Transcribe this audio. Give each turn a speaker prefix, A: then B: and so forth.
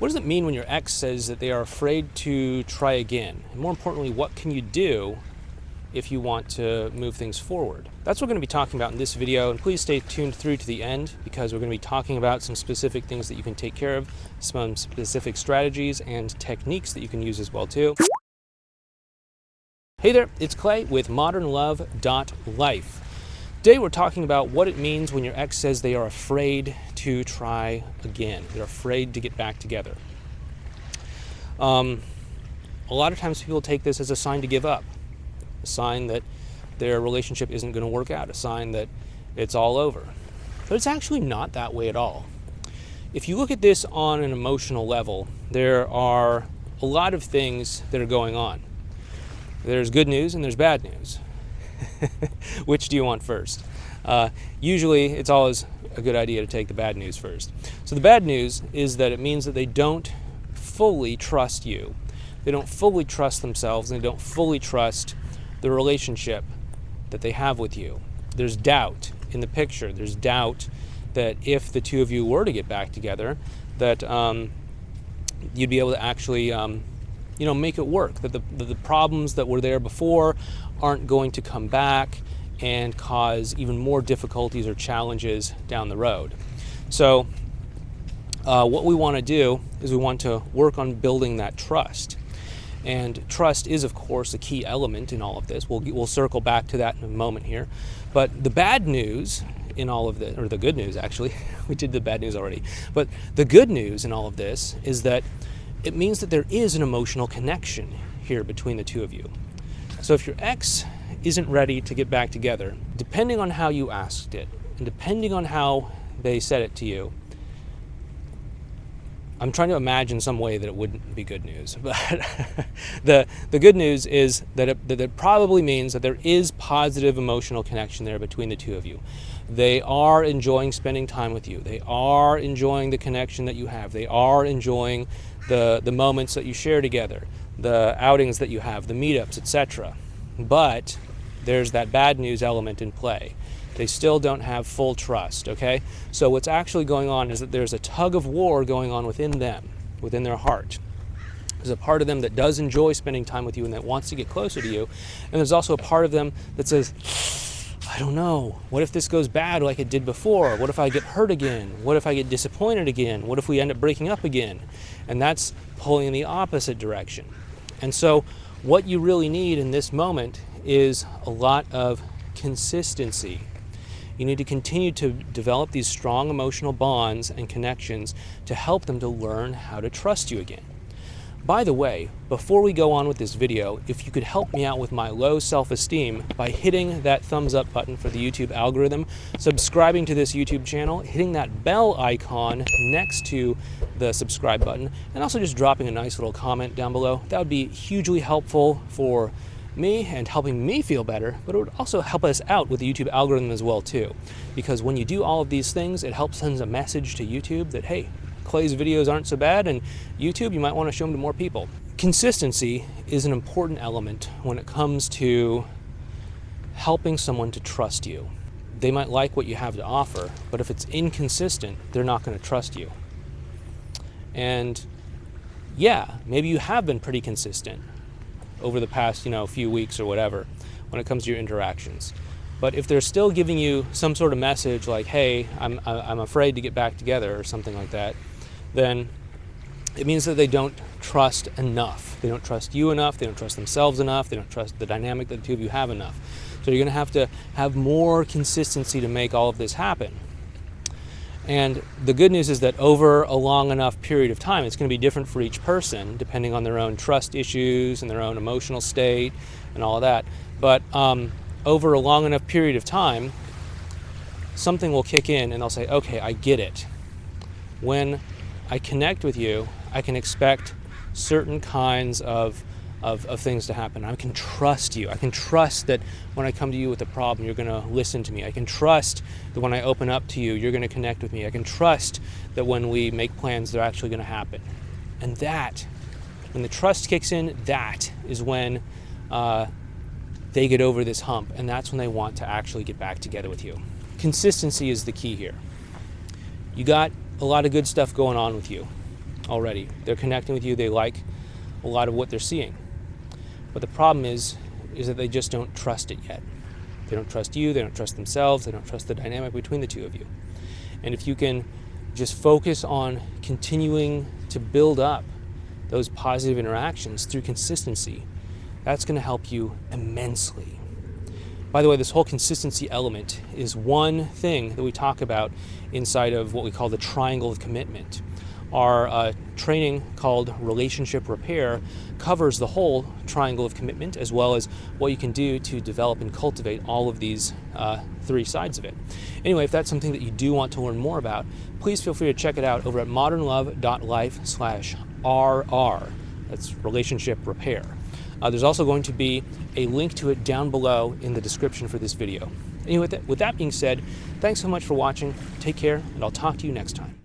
A: What does it mean when your ex says that they are afraid to try again? And more importantly, what can you do if you want to move things forward? That's what we're going to be talking about in this video, and please stay tuned through to the end because we're going to be talking about some specific things that you can take care of, some specific strategies and techniques that you can use as well too. Hey there, it's Clay with modernlove.life. Today we're talking about what it means when your ex says they are afraid to try again. They're afraid to get back together. A lot of times people take this as a sign to give up, a sign that their relationship isn't going to work out, a sign that it's all over. But it's actually not that way at all. If you look at this on an emotional level, there are a lot of things that are going on. There's good news and there's bad news. Which do you want first? Usually it's always a good idea to take the bad news first. So the bad news is that it means that they don't fully trust you. They don't fully trust themselves, and they don't fully trust the relationship that they have with you. There's doubt in the picture. There's doubt that if the two of you were to get back together, that you'd be able to actually make it work, that the problems that were there before aren't going to come back and cause even more difficulties or challenges down the road. So what we want to do is we want to work on building that trust. And trust is, of course, a key element in all of this. We'll circle back to that in a moment here. But the bad news in all of this, or the good news actually, we did the bad news already, but the good news in all of this is that it means that there is an emotional connection here between the two of you. So if your ex isn't ready to get back together, depending on how you asked it, and depending on how they said it to you, I'm trying to imagine some way that it wouldn't be good news. But the good news is that it probably means that there is positive emotional connection there between the two of you. They are enjoying spending time with you. They are enjoying the connection that you have. They are enjoying the moments that you share together, the outings that you have, the meetups, etc. But there's that bad news element in play. They still don't have full trust, okay? So what's actually going on is that there's a tug of war going on within them, within their heart. There's a part of them that does enjoy spending time with you and that wants to get closer to you. And there's also a part of them that says, I don't know, what if this goes bad like it did before? What if I get hurt again? What if I get disappointed again? What if we end up breaking up again? And that's pulling in the opposite direction. And so what you really need in this moment is a lot of consistency. You need to continue to develop these strong emotional bonds and connections to help them to learn how to trust you again. By the way, before we go on with this video, if you could help me out with my low self-esteem by hitting that thumbs up button for the YouTube algorithm, subscribing to this YouTube channel, hitting that bell icon next to the subscribe button, and also just dropping a nice little comment down below, that would be hugely helpful for me and helping me feel better, but it would also help us out with the YouTube algorithm as well too. Because when you do all of these things, it helps send a message to YouTube that, hey, Clay's videos aren't so bad, and YouTube, you might want to show them to more people. Consistency is an important element when it comes to helping someone to trust you. They might like what you have to offer, but if it's inconsistent, they're not going to trust you. And yeah, maybe you have been pretty consistent over the past, few weeks or whatever when it comes to your interactions. But if they're still giving you some sort of message like, hey, I'm afraid to get back together or something like that, then it means that they don't trust enough. They don't trust you enough. They don't trust themselves enough. They don't trust the dynamic that the two of you have enough. So you're going to have more consistency to make all of this happen. And the good news is that over a long enough period of time, it's going to be different for each person, depending on their own trust issues and their own emotional state and all of that. But over a long enough period of time, something will kick in and they'll say, okay, I get it. When I connect with you, I can expect certain kinds of things to happen. I can trust you. I can trust that when I come to you with a problem, you're going to listen to me. I can trust that when I open up to you, you're going to connect with me. I can trust that when we make plans, they're actually going to happen. And that, when the trust kicks in, that is when they get over this hump, and that's when they want to actually get back together with you. Consistency is the key here. You got a lot of good stuff going on with you. already. They're connecting with you. They like a lot of what they're seeing. But the problem is that they just don't trust it yet. They don't trust you. They don't trust themselves. They don't trust the dynamic between the two of you. And if you can just focus on continuing to build up those positive interactions through consistency, that's going to help you immensely. By the way, this whole consistency element is one thing that we talk about inside of what we call the triangle of commitment. Our training called Relationship Repair covers the whole triangle of commitment, as well as what you can do to develop and cultivate all of these three sides of it. Anyway, if that's something that you do want to learn more about, please feel free to check it out over at modernlove.life/RR. That's Relationship Repair. There's also going to be a link to it down below in the description for this video. Anyway, with that being said, thanks so much for watching. Take care, and I'll talk to you next time.